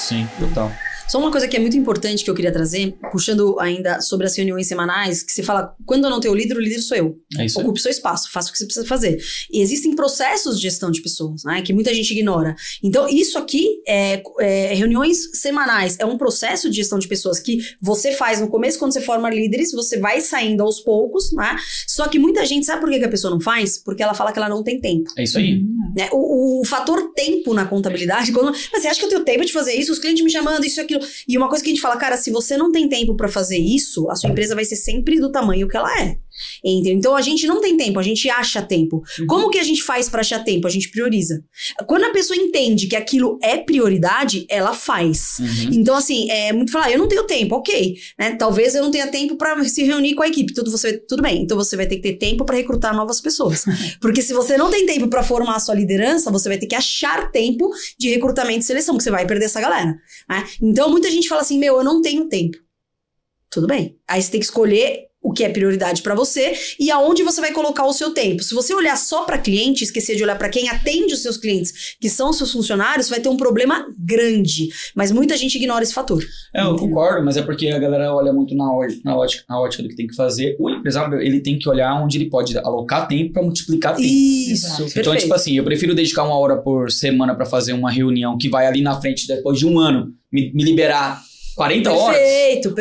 Sim, total. Só uma coisa que é muito importante que eu queria trazer, puxando ainda sobre as reuniões semanais, que você fala, quando eu não tenho o líder sou eu. É isso aí. Ocupe seu espaço, faça o que você precisa fazer. E existem processos de gestão de pessoas, né, que muita gente ignora. Então, isso aqui reuniões semanais, é um processo de gestão de pessoas que você faz no começo, quando você forma líderes, você vai saindo aos poucos, né? Só que muita gente, sabe por que a pessoa não faz? Porque ela fala que ela não tem tempo. É isso aí. Né? O fator tempo na contabilidade, mas você acha que eu tenho tempo de fazer isso? Os clientes me chamando, isso e aquilo. E uma coisa que a gente fala, cara, se você não tem tempo pra fazer isso, a sua empresa vai ser sempre do tamanho que ela é. Entendeu? Então a gente não tem tempo, a gente acha tempo. Como que a gente faz pra achar tempo? A gente prioriza. Quando a pessoa entende que aquilo é prioridade, ela faz. Então assim, é muito falar, eu não tenho tempo, ok, né? Talvez eu não tenha tempo pra se reunir com a equipe, tudo bem. Então você vai ter que ter tempo pra recrutar novas pessoas. Porque se você não tem tempo pra formar a sua liderança, você vai ter que achar tempo de recrutamento e seleção, porque você vai perder essa galera, né? Então muita gente fala assim, eu não tenho tempo. Tudo bem. Aí você tem que escolher o que é prioridade pra você e aonde você vai colocar o seu tempo. Se você olhar só pra cliente, esquecer de olhar pra quem atende os seus clientes, que são os seus funcionários, vai ter um problema grande. Mas muita gente ignora esse fator. Eu concordo, mas é porque a galera olha muito na ótica do que tem que fazer. O empresário, ele tem que olhar onde ele pode alocar tempo pra multiplicar tempo. Isso, então, perfeito. tipo assim, eu prefiro dedicar 1 hora por semana pra fazer uma reunião que vai ali na frente, depois de 1 ano, me liberar 40 horas,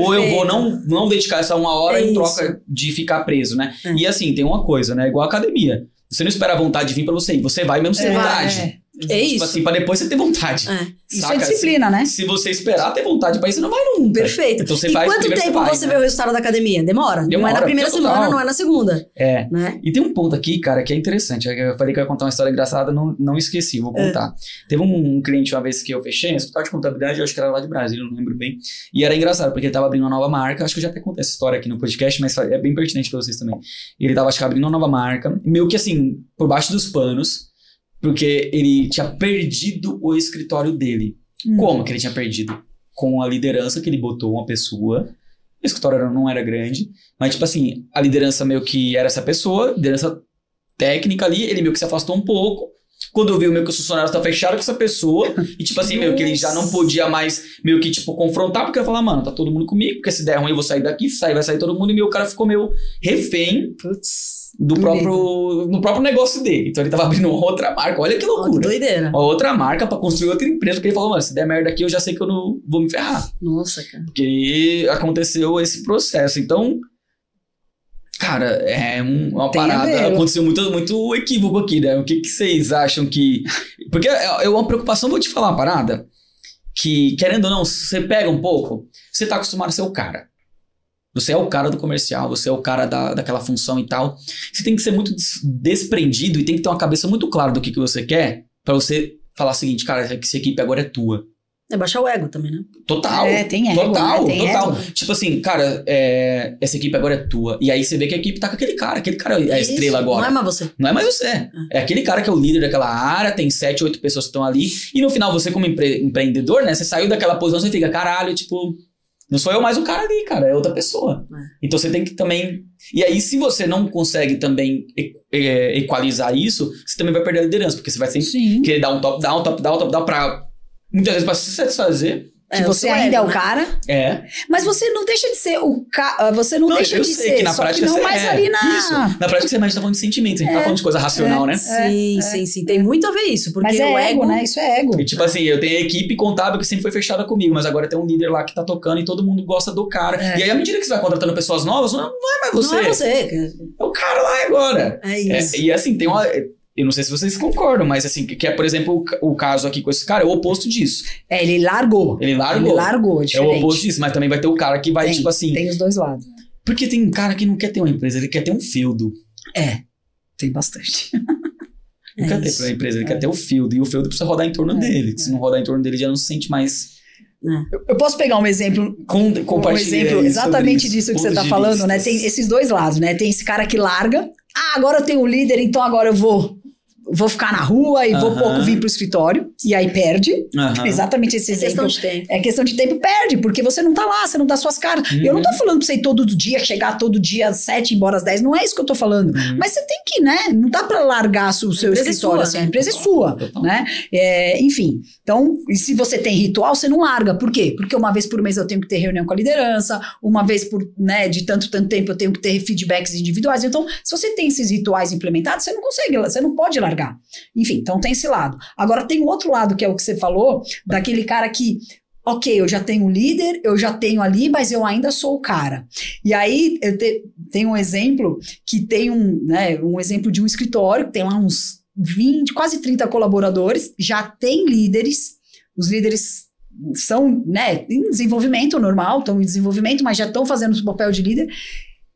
ou eu vou não dedicar essa 1 hora em troca de ficar preso, né? E assim, tem uma coisa, né? Igual a academia. Você não espera a vontade de vir pra você ir, você vai mesmo sem vontade. É isso. Tipo assim, pra depois você ter vontade. Isso é disciplina, né? Se você esperar ter vontade pra isso, você não vai nunca. Perfeito. Então você e vai quanto tempo você vê o resultado da academia? Demora. Não é na primeira semana, não é na segunda. Né? E tem um ponto aqui, cara, que é interessante. Eu falei que eu ia contar uma história engraçada, não esqueci, vou contar. Teve um cliente uma vez que eu fechei, um escritório de contabilidade, eu acho que era lá de Brasília, não lembro bem. E era engraçado, porque ele tava abrindo uma nova marca. Acho que eu já até contei essa história aqui no podcast, mas é bem pertinente pra vocês também. Ele tava, acho que, abrindo uma nova marca, meio que assim, por baixo dos panos, porque ele tinha perdido o escritório dele. Como que ele tinha perdido? Com a liderança que ele botou uma pessoa. O escritório não era grande, mas tipo assim, a liderança meio que era essa pessoa, liderança técnica ali, ele meio que se afastou um pouco. Quando eu vi meio que os funcionários estavam fechados com essa pessoa, e tipo assim, meio que ele já não podia mais meio que tipo confrontar, porque ele ia falar, mano, tá todo mundo comigo, porque se der ruim eu vou sair daqui, vai sair todo mundo, e meu cara ficou meio refém do próprio negócio dele. Então ele tava abrindo uma outra marca, olha que loucura. Doideira. Uma outra marca pra construir outra empresa, porque ele falou, mano, se der merda aqui eu já sei que eu não vou me ferrar. Nossa, cara. Porque aconteceu esse processo, então... Cara, é uma parada, aconteceu muito equívoco aqui, né? O que vocês acham que... Porque é uma preocupação, vou te falar uma parada, que querendo ou não, você pega um pouco, você tá acostumado a ser o cara. Você é o cara do comercial, você é o cara daquela função e tal. Você tem que ser muito desprendido e tem que ter uma cabeça muito clara do que você quer pra você falar o seguinte, cara, essa equipe agora é tua. É baixar o ego também, né? Total. Tem ego. Total. Ego. Tipo assim, cara, essa equipe agora é tua. E aí você vê que a equipe tá com aquele cara é a estrela agora. Não é mais você. Não é mais você. É aquele cara que é o líder daquela área, tem 7, 8 pessoas que estão ali. E no final, você como empreendedor, né? Você saiu daquela posição, você fica, caralho, tipo... Não sou eu mais o cara ali, cara. É outra pessoa. Então você tem que também... E aí, se você não consegue também equalizar isso, você também vai perder a liderança. Porque você vai sempre querer dar um top-down pra... Muitas vezes pra se satisfazer. Que você ainda é o cara. Mas você não deixa de ser o cara. Você não deixa de ser. Que na prática não mais ali na... Isso. Na prática você mais tá falando de sentimentos. A gente tá falando de coisa racional, né? Sim. Tem muito a ver isso. Porque mas o ego, né? Isso é ego. E tipo assim, eu tenho a equipe contábil que sempre foi fechada comigo, mas agora tem um líder lá que tá tocando e todo mundo gosta do cara. E aí, à medida que você vai contratando pessoas novas, não é mais você. Não é você. É o cara lá agora. É isso. E assim, tem uma... Eu não sei se vocês concordam, mas assim, que é, por exemplo, o caso aqui com esse cara, é o oposto disso. Ele largou. Ele largou, diferente. É o oposto disso, mas também vai ter o cara que vai, tipo assim... Tem os dois lados. Porque tem cara que não quer ter uma empresa, ele quer ter um feudo. Tem bastante. Não quer ter uma empresa, ele quer ter o feudo, e o feudo precisa rodar em torno dele. Se não rodar em torno dele, já não se sente mais... Eu posso pegar um exemplo, exatamente disso que você tá falando, né? Tem esses dois lados, né? Tem esse cara que larga, agora eu tenho um líder, então agora eu vou vou ficar na rua e vou pouco vir pro escritório, e aí perde. Exatamente esse exemplo. Questão de tempo. É questão de tempo, perde, porque você não tá lá, você não dá suas caras. Eu não tô falando pra você ir todo dia, chegar todo dia às 7 e embora às 10, não é isso que eu tô falando. Mas você tem que, né, não dá pra largar o seu escritório assim, a empresa é sua, né? Enfim, então, e se você tem ritual, você não larga. Por quê? Porque uma vez por mês eu tenho que ter reunião com a liderança, uma vez por, né, de tanto tempo eu tenho que ter feedbacks individuais. Então, se você tem esses rituais implementados, você não consegue, você não pode largar. Enfim, então tem esse lado. Agora tem o outro lado, que é o que você falou, daquele cara que, ok, eu já tenho um líder, eu já tenho ali, mas eu ainda sou o cara. E aí, tem um exemplo, que tem um exemplo de um escritório, que tem lá uns 20, quase 30 colaboradores, já tem líderes, os líderes são, né, em desenvolvimento normal, estão em desenvolvimento, mas já estão fazendo o papel de líder.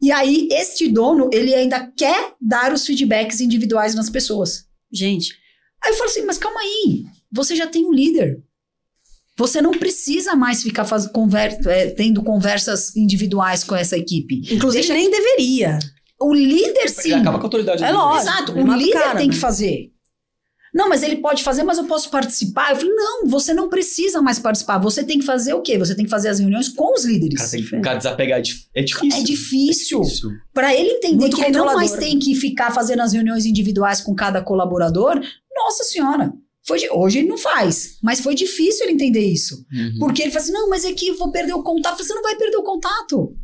E aí, este dono, ele ainda quer dar os feedbacks individuais nas pessoas. Gente. Aí eu falo assim, mas calma aí, você já tem um líder. Você não precisa mais ficar tendo conversas individuais com essa equipe. Inclusive, nem deveria. O líder, sim. Acaba com a autoridade. É lógico. Exato, o líder tem que fazer. Não, mas ele pode fazer, mas eu posso participar. Eu falei, não, você não precisa mais participar. Você tem que fazer o quê? Você tem que fazer as reuniões com os líderes. Cara, tem que ficar desapegar. É difícil. É difícil. Para ele entender muito que ele não mais tem que ficar fazendo as reuniões individuais com cada colaborador, nossa senhora. Hoje ele não faz, mas foi difícil ele entender isso. Porque ele fala assim, não, mas é que eu vou perder o contato. Você não vai perder o contato.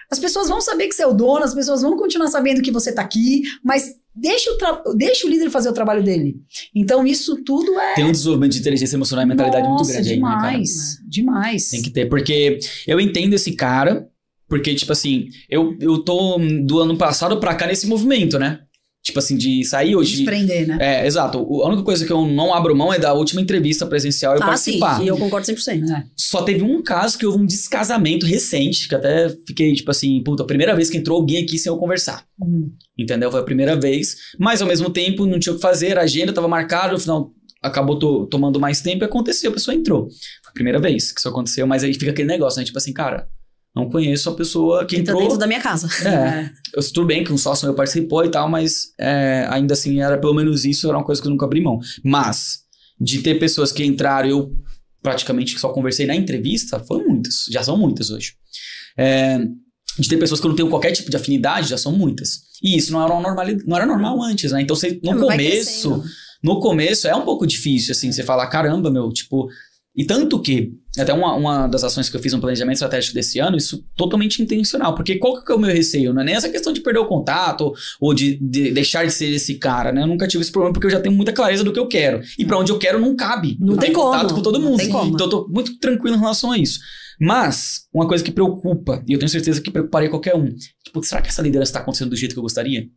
As pessoas vão saber que você é o dono, as pessoas vão continuar sabendo que você tá aqui, mas deixa o líder fazer o trabalho dele. Então isso tudo é... Tem um desenvolvimento de inteligência emocional e mentalidade muito grande aí, né, cara? Demais. Tem que ter, porque eu entendo esse cara, porque, tipo assim, eu tô do ano passado pra cá nesse movimento, né? Tipo assim, de sair hoje... Desprender, né? Exato. A única coisa que eu não abro mão é da última entrevista presencial e participar. Sim, e eu concordo 100%. Só teve um caso que houve um descasamento recente, que até fiquei, tipo assim, puta, a primeira vez que entrou alguém aqui sem eu conversar. Entendeu? Foi a primeira vez. Mas, ao mesmo tempo, não tinha o que fazer, a agenda tava marcada, no final acabou tomando mais tempo e aconteceu, a pessoa entrou. Foi a primeira vez que isso aconteceu, mas aí fica aquele negócio, né? Tipo assim, cara... Não conheço a pessoa que entrou... Tá dentro da minha casa. Tudo bem que um sócio meu participou e tal, mas ainda assim, era pelo menos isso, era uma coisa que eu nunca abri mão. Mas, de ter pessoas que entraram, eu praticamente só conversei na entrevista, foram muitas, já são muitas hoje. De ter pessoas que eu não tenho qualquer tipo de afinidade, já são muitas. E isso não era normal antes, né? Então, no começo é um pouco difícil, assim, você falar, caramba, meu, tipo... E tanto que, até uma das ações que eu fiz no planejamento estratégico desse ano, isso totalmente intencional, porque qual que é o meu receio? Não é nem essa questão de perder o contato ou de deixar de ser esse cara, né? Eu nunca tive esse problema porque eu já tenho muita clareza do que eu quero. E pra onde eu quero não cabe. Não tem como. Contato com todo mundo. Não tem como. Então eu tô muito tranquilo em relação a isso. Mas, uma coisa que preocupa, e eu tenho certeza que preocuparia qualquer um, tipo, será que essa liderança tá acontecendo do jeito que eu gostaria?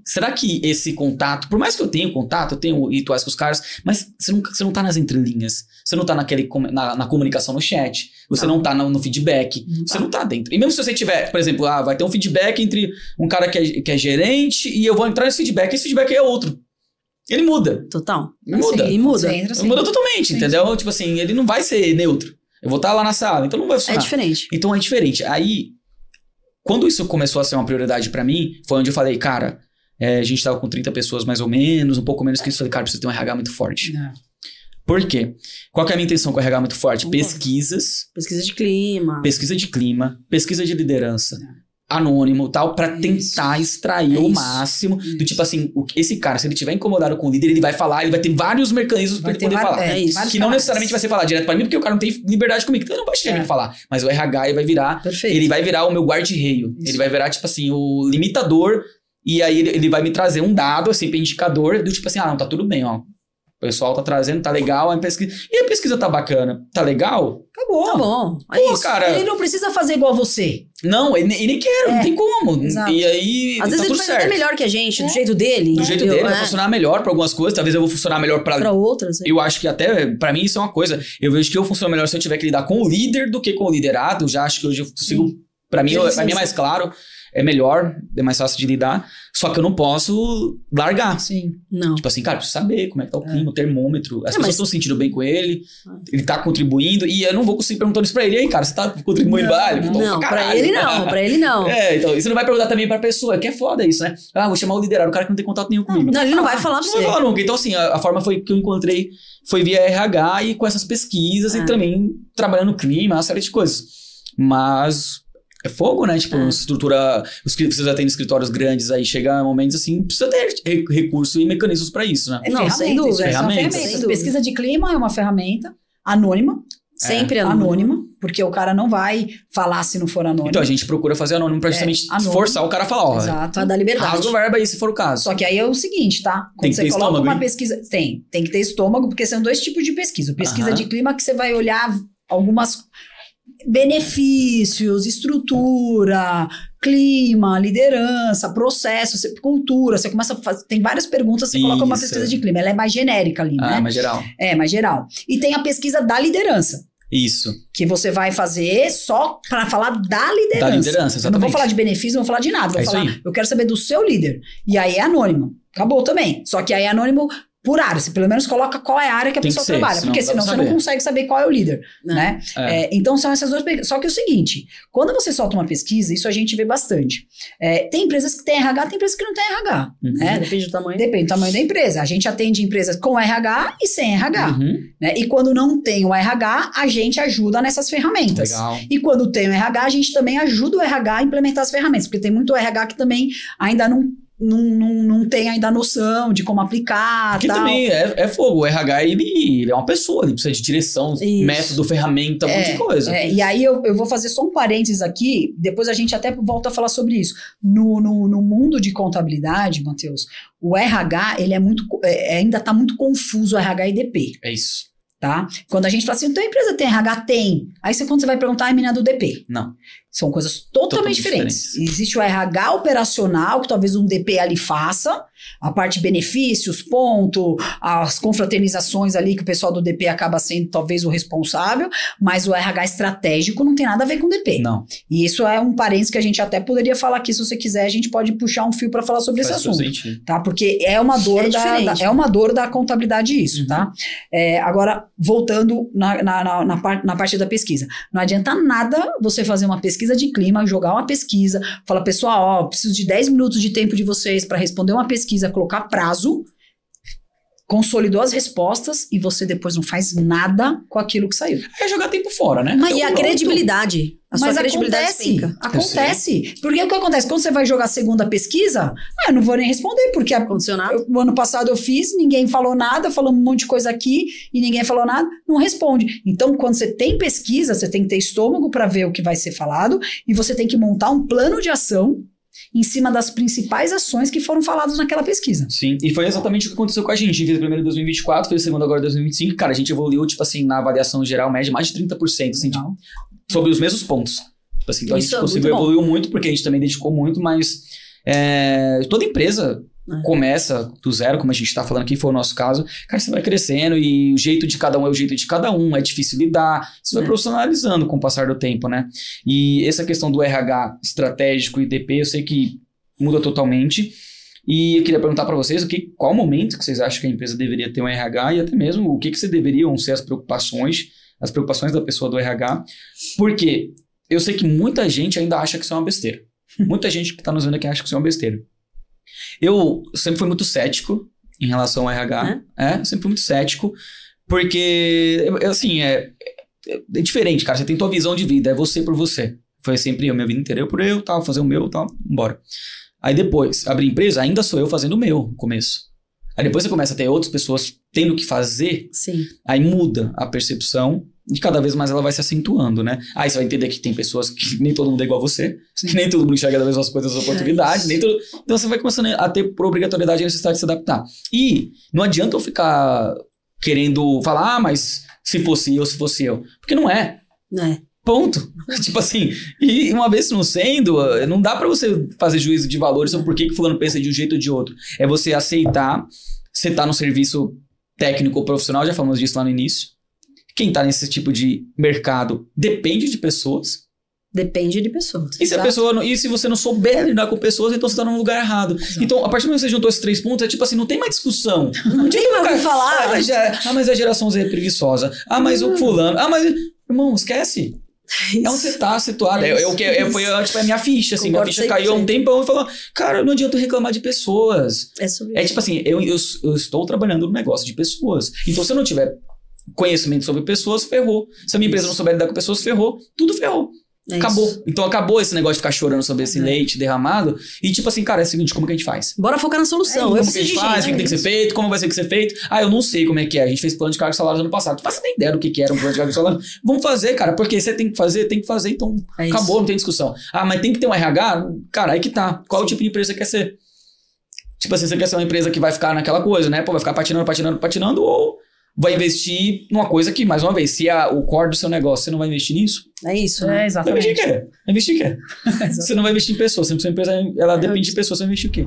Será que esse contato, por mais que eu tenha contato, eu tenho rituais com os caras, mas você não tá nas entrelinhas, você não tá na comunicação no chat, você não tá no feedback, você não tá dentro. E mesmo se você tiver, por exemplo, vai ter um feedback entre um cara que é gerente e eu vou entrar nesse feedback, esse feedback é outro. Ele muda. Total. Muda. Ele muda. Ele muda totalmente, entendeu? Tipo assim, ele não vai ser neutro. Eu vou estar lá na sala, então não vai funcionar. É diferente. Então é diferente. Aí, quando isso começou a ser uma prioridade pra mim, foi onde eu falei, cara... a gente tava com 30 pessoas mais ou menos, um pouco menos que isso. Falei, cara, precisa ter um RH muito forte. Por quê? Qual que é a minha intenção com o RH muito forte? Pesquisas. Pesquisa de clima. Pesquisa de liderança. Anônimo, tal, pra tentar extrair o máximo do tipo assim, esse cara, se ele tiver incomodado com o líder, ele vai falar, ele vai ter vários mecanismos pra ele poder falar. Que não necessariamente vai ser falar direto pra mim, porque o cara não tem liberdade comigo, então ele não vai chegar a me falar. Mas o RH, ele vai virar o meu guarda-reio. Ele vai virar, tipo assim, o limitador. E aí ele vai me trazer um dado, assim, indicador, do tipo assim, não, tá tudo bem, ó. O pessoal tá trazendo, tá legal, a pesquisa... E a pesquisa tá bacana, tá legal? Acabou. Tá bom. Pô, cara... Ele não precisa fazer igual você. Não, ele nem quer, não tem como. Exato. E aí, às vezes tá tudo ele vai até melhor que a gente, do jeito dele. Do jeito dele, vai funcionar melhor pra algumas coisas, talvez eu vou funcionar melhor pra outras. Eu acho que até, pra mim, isso é uma coisa. Eu vejo que eu funciono melhor se eu tiver que lidar com o líder do que com o liderado. Já acho que hoje eu consigo... Pra mim é mais claro... é melhor, é mais fácil de lidar, só que eu não posso largar. Sim. Não. Tipo assim, cara, preciso saber como é que tá o clima, o termômetro. As pessoas estão se sentindo bem com ele tá contribuindo, e eu não vou conseguir perguntar isso pra ele. E aí, cara, você tá contribuindo? Não, pra ele não. Então, e você não vai perguntar também pra pessoa, que é foda isso, né? Ah, vou chamar o liderado, o cara que não tem contato nenhum comigo. Não, ele não vai falar pra você. Não vai falar nunca. Então, assim, a forma que eu encontrei foi via RH e com essas pesquisas e também trabalhando no clima, uma série de coisas. Mas é fogo, né? Tipo, estrutura... Vocês atendem escritórios grandes, aí chega momentos assim, precisa ter recurso e mecanismos pra isso, né? Não, sem dúvida. Ferramentas. Pesquisa de clima é uma ferramenta anônima. Sempre anônima, porque o cara não vai falar se não for anônimo. Então a gente procura fazer anônimo pra justamente forçar o cara a falar, ó. Exato, pra dar liberdade. Rasga o verbo aí, se for o caso. Só que aí é o seguinte, tá? Quando tem que você ter coloca estômago, uma pesquisa... Tem que ter estômago, porque são 2 tipos de pesquisa. Pesquisa de clima que você vai olhar algumas benefícios, estrutura, clima, liderança, processo, cultura. Você começa a fazer... Tem várias perguntas, você coloca uma pesquisa de clima. Ela é mais genérica ali, né? Mais geral. Mais geral. E tem a pesquisa da liderança. Isso. Que você vai fazer só para falar da liderança. Da liderança, exatamente. Eu não vou falar de benefício, não vou falar de nada. Vou falar, eu quero saber do seu líder. E aí é anônimo. Acabou também. Só que aí é anônimo por área. Você pelo menos coloca qual é a área que a pessoa trabalha. Porque senão você não consegue saber qual é o líder. Né? Então são essas 2 pesquisas. Só que é o seguinte, quando você solta uma pesquisa, isso a gente vê bastante. Tem empresas que têm RH, tem empresas que não têm RH. Né? Depende do tamanho. Depende do tamanho da empresa. A gente atende empresas com RH e sem RH. Né? E quando não tem o RH, a gente ajuda nessas ferramentas. Legal. E quando tem o RH, a gente também ajuda o RH a implementar as ferramentas. Porque tem muito RH que também ainda não tem ainda a noção de como aplicar. Porque tal. também é fogo. O RH, ele é uma pessoa, ele precisa de direção, método, ferramenta, um monte de coisa. E aí eu vou fazer só um parênteses aqui, depois a gente até volta a falar sobre isso. No mundo de contabilidade, Matheus, o RH, ele ainda está muito confuso, o RH e DP. É isso. Tá? Quando a gente fala assim, então a empresa tem RH? Tem. Aí quando você vai perguntar, a menina do DP. Não. São coisas totalmente diferentes. Existe o RH operacional, que talvez um DP ali faça, a parte de benefícios, ponto, as confraternizações ali, que o pessoal do DP acaba sendo talvez o responsável, mas o RH estratégico não tem nada a ver com o DP. Não. E isso é um parênteses que a gente até poderia falar aqui, se você quiser, a gente pode puxar um fio para falar sobre esse assunto. Tá? Porque é uma dor é uma dor da contabilidade isso, tá? Agora, voltando na parte da pesquisa. Não adianta nada você fazer uma pesquisa de clima, jogar uma pesquisa, falar, pessoal, preciso de 10 minutos de tempo de vocês para responder uma pesquisa, colocar prazo, consolidou as respostas e você depois não faz nada com aquilo que saiu. É jogar tempo fora, né? Mas e a credibilidade? A sua credibilidade acontece. Porque o que acontece? Quando você vai jogar a segunda pesquisa, eu não vou nem responder, porque o ano passado eu fiz, ninguém falou nada, falou um monte de coisa aqui e ninguém falou nada, não responde. Então, quando você tem pesquisa, você tem que ter estômago para ver o que vai ser falado e você tem que montar um plano de ação em cima das principais ações que foram faladas naquela pesquisa. Sim, e foi exatamente o que aconteceu com a gente. A gente fez o primeiro em 2024, fez o segundo agora em 2025. Cara, a gente evoluiu, tipo assim, na avaliação geral, média, mais de 30%, assim, tipo, sobre os mesmos pontos. Tipo assim, então a gente conseguiu evoluir muito, porque a gente também dedicou muito, mas toda empresa começa do zero, como a gente tá falando aqui, foi o nosso caso. Cara, você vai crescendo e o jeito de cada um é o jeito de cada um, é difícil lidar, você vai profissionalizando com o passar do tempo, né? E essa questão do RH estratégico e DP, eu sei que muda totalmente. E eu queria perguntar para vocês qual o momento que vocês acham que a empresa deveria ter um RH e até mesmo o que deveriam ser as preocupações da pessoa do RH, porque eu sei que muita gente ainda acha que isso é uma besteira. Muita gente que está nos vendo aqui acha que isso é uma besteira. Eu sempre fui muito cético em relação ao RH. Sempre fui muito cético, porque, assim, é diferente, cara. Você tem tua visão de vida, é você por você. Foi sempre eu, minha vida inteira, eu por eu, tal, fazer o meu, tal, embora. Aí depois, abrir empresa, ainda sou eu fazendo o meu no começo. Aí depois você começa a ter outras pessoas tendo que fazer, aí muda a percepção e cada vez mais ela vai se acentuando, né? Aí você vai entender que tem pessoas que nem todo mundo é igual a você, que nem todo mundo enxerga das mesmas coisas, as oportunidades, nem todo... Então você vai começando a ter por obrigatoriedade a necessidade de se adaptar. E não adianta eu ficar querendo falar, mas se fosse eu, porque não é. Ponto. Tipo assim, e uma vez não sendo, não dá pra você fazer juízo de valores sobre por que fulano pensa de um jeito ou de outro. É você aceitar, você tá no serviço técnico ou profissional, já falamos disso lá no início. Quem tá nesse tipo de mercado depende de pessoas, Depende de pessoas. E se a pessoa, e se você não souber lidar com pessoas, então você tá no lugar errado. Exato. Então, a partir do momento que você juntou esses 3 pontos, é tipo assim, não tem mais discussão. Não tem mais o que falar. Mas a geração Z é preguiçosa. Mas o fulano. Mas... Irmão, esquece. É onde você tá situado. Foi tipo, a minha ficha, assim. Minha ficha caiu há um tempão e falou, cara, não adianta reclamar de pessoas. É tipo assim, eu estou trabalhando no negócio de pessoas. Então, se eu não tiver conhecimento sobre pessoas, ferrou. Se a minha empresa não souber lidar com pessoas, ferrou. Tudo ferrou. Acabou. Isso. Então acabou esse negócio de ficar chorando sobre esse leite derramado. E tipo assim, cara, é o seguinte, como que a gente faz? Bora focar na solução. Como que a gente faz? O que tem que ser feito? Como vai ser que ser feito? Eu não sei como é que é. A gente fez plano de cargos e salários ano passado. Tu faz nem ideia do que era um plano de cargos e salários. Vamos fazer, cara. Porque você tem que fazer, então acabou, não tem discussão. Mas tem que ter um RH? Cara, aí que tá. Qual o tipo de empresa você quer ser? Tipo assim, você quer ser uma empresa que vai ficar naquela coisa, né? Pô, vai ficar patinando, ou vai investir numa coisa que, mais uma vez, se o core do seu negócio, você não vai investir nisso? É isso, né? Exatamente. Vai investir o quê? Você não vai investir em pessoas. Se a empresa ela depende de pessoas, você vai investir o quê?